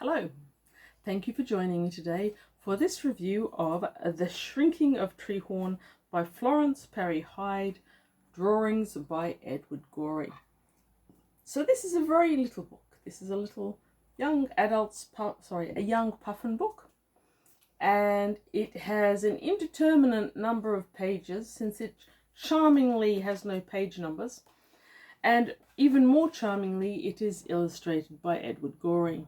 Hello, thank you for joining me today for this review of The Shrinking of Treehorn by Florence Parry Heide, drawings by Edward Gorey. So this is a very little book. This is a little young puffin book, and it has an indeterminate number of pages since it charmingly has no page numbers, and even more charmingly it is illustrated by Edward Gorey.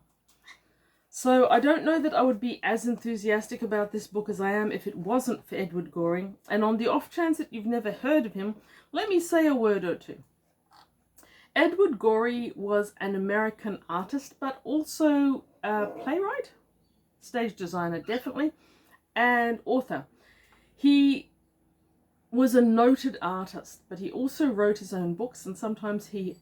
So I don't know that I would be as enthusiastic about this book as I am if it wasn't for Edward Gorey. And on the off chance that you've never heard of him, let me say a word or two. Edward Gorey was an American artist, but also a playwright, stage designer definitely, and author. He was a noted artist, but he also wrote his own books, and sometimes he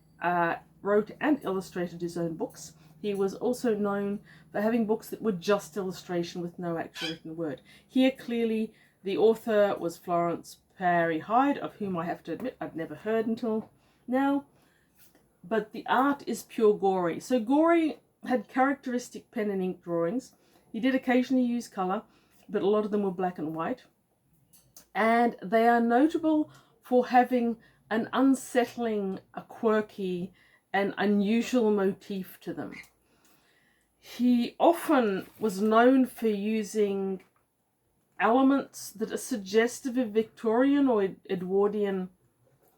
wrote and illustrated his own books. He was also known for having books that were just illustration with no actual written word. Here, clearly, the author was Florence Parry Heide, of whom I have to admit I'd never heard until now. But the art is pure Gorey. So Gorey had characteristic pen and ink drawings. He did occasionally use colour, but a lot of them were black and white. And they are notable for having an unsettling, a quirky, an unusual motif to them. He often was known for using elements that are suggestive of Victorian or Edwardian,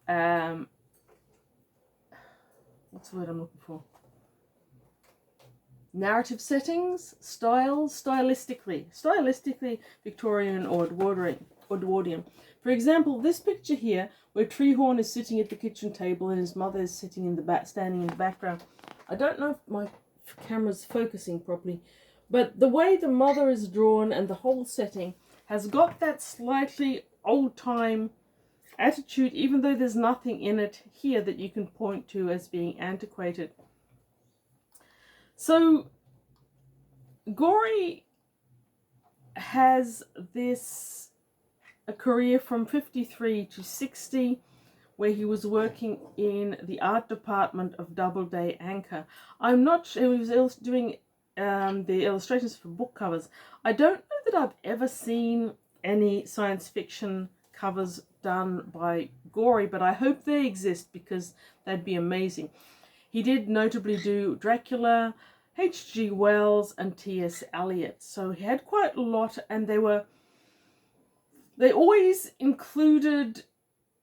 what's the word I'm looking for? Narrative settings, stylistically Victorian or Edwardian. For example, this picture here, where Treehorn is sitting at the kitchen table and his mother is sitting in the back, standing in the background. I don't know if my camera's focusing properly, but the way the mother is drawn and the whole setting has got that slightly old-time attitude, even though there's nothing in it here that you can point to as being antiquated. So Gorey has a career from 53 to 60, where he was working in the art department of Doubleday Anchor. I'm not sure, he was doing the illustrations for book covers. I don't know that I've ever seen any science fiction covers done by Gorey, but I hope they exist because that'd be amazing. He did notably do Dracula, H.G. Wells and T.S. Eliot. So he had quite a lot, and they always included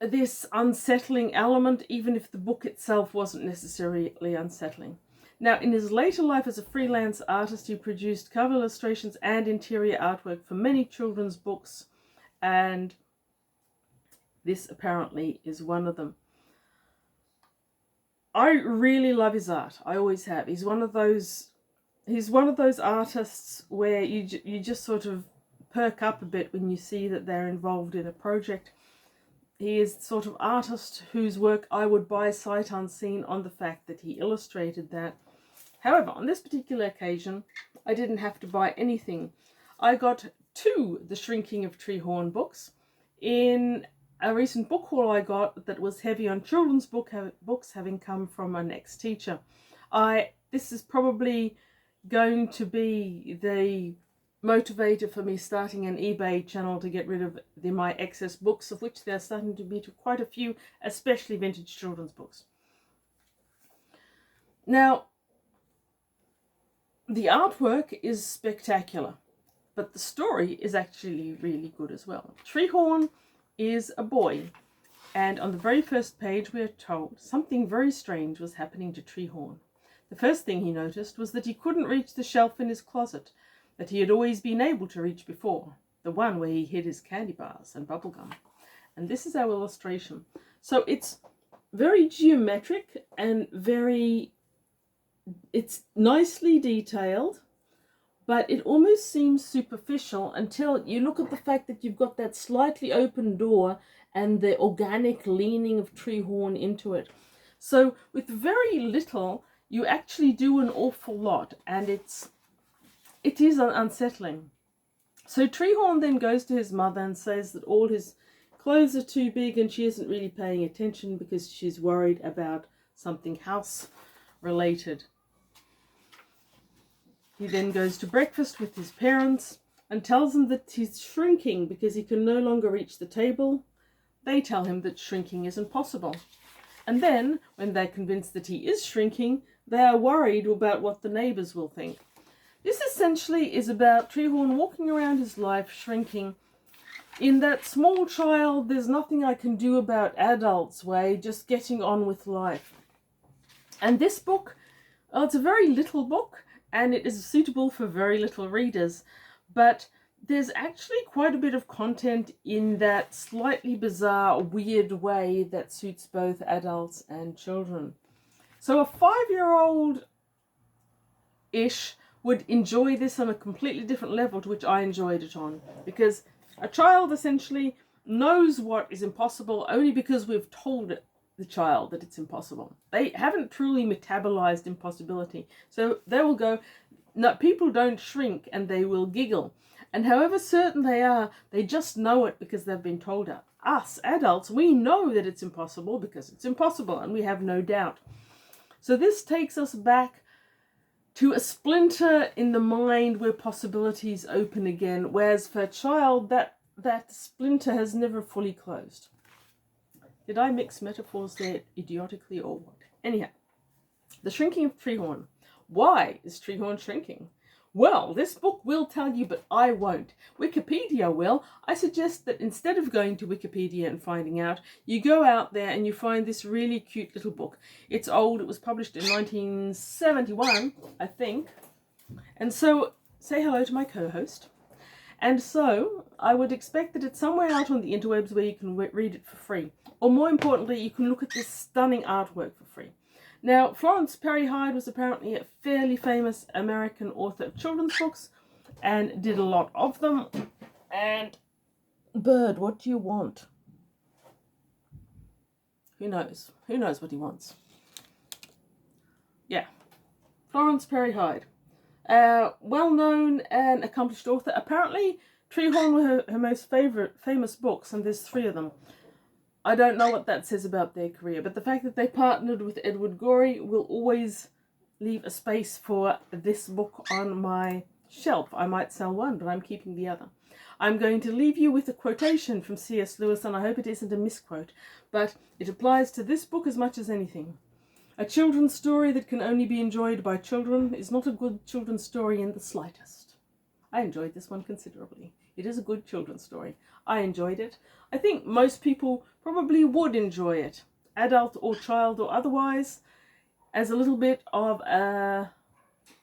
this unsettling element, even if the book itself wasn't necessarily unsettling. Now, in his later life as a freelance artist, he produced cover illustrations and interior artwork for many children's books, and this apparently is one of them. I really love his art. I always have. He's one of those artists where you just sort of perk up a bit when you see that they're involved in a project. He is the sort of artist whose work I would buy sight unseen on the fact that he illustrated that. However, on this particular occasion, I didn't have to buy anything. I got two The Shrinking of Treehorn books in a recent book haul I got that was heavy on children's books, having come from an ex-teacher. This is probably going to be the motivator for me starting an eBay channel to get rid of my excess books, of which there are starting to be quite a few, especially vintage children's books. Now, the artwork is spectacular, but the story is actually really good as well. Treehorn is a boy, and on the very first page we are told something very strange was happening to Treehorn. The first thing he noticed was that he couldn't reach the shelf in his closet that he had always been able to reach before, the one where he hid his candy bars and bubblegum. And this is our illustration. So it's very geometric and it's nicely detailed, but it almost seems superficial until you look at the fact that you've got that slightly open door and the organic leaning of Treehorn into it. So with very little, you actually do an awful lot, and it is unsettling. So Treehorn then goes to his mother and says that all his clothes are too big and she isn't really paying attention because she's worried about something house related. He then goes to breakfast with his parents and tells them that he's shrinking because he can no longer reach the table. They tell him that shrinking isn't possible. And then, when they're convinced that he is shrinking, they are worried about what the neighbours will think. This essentially is about Treehorn walking around his life shrinking. In that small child, there's nothing I can do about adults way, just getting on with life. And this book, it's a very little book, and it is suitable for very little readers. But there's actually quite a bit of content in that slightly bizarre, weird way that suits both adults and children. So a 5-year-old-ish would enjoy this on a completely different level to which I enjoyed it on. Because a child essentially knows what is impossible only because we've told the child that it's impossible. They haven't truly metabolized impossibility. So they will go, no, people don't shrink, and they will giggle. And however certain they are, they just know it because they've been told it. Us, adults, we know that it's impossible because it's impossible, and we have no doubt. So this takes us back to a splinter in the mind where possibilities open again, whereas for a child, that splinter has never fully closed. Did I mix metaphors there idiotically or what? Anyhow, The Shrinking of Treehorn. Why is Treehorn shrinking? Well, this book will tell you, but I won't. Wikipedia will. I suggest that instead of going to Wikipedia and finding out, you go out there and you find this really cute little book. It's old. It was published in 1971, I think. And so, say hello to my co-host. And so, I would expect that it's somewhere out on the interwebs where you can read it for free. Or more importantly, you can look at this stunning artwork for free. Now, Florence Parry Heide was apparently a fairly famous American author of children's books and did a lot of them. And, Bird, what do you want? Who knows? Who knows what he wants? Yeah, Florence Parry Heide. Well-known and accomplished author. Apparently, Treehorn were her most famous books, and there's 3 of them. I don't know what that says about their career, but the fact that they partnered with Edward Gorey will always leave a space for this book on my shelf. I might sell one, but I'm keeping the other. I'm going to leave you with a quotation from C.S. Lewis, and I hope it isn't a misquote, but it applies to this book as much as anything. A children's story that can only be enjoyed by children is not a good children's story in the slightest. I enjoyed this one considerably. It is a good children's story. I enjoyed it. I think most people probably would enjoy it, adult or child or otherwise, as a little bit of a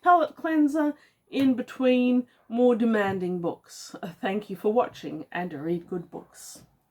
palate cleanser in between more demanding books. Thank you for watching, and read good books.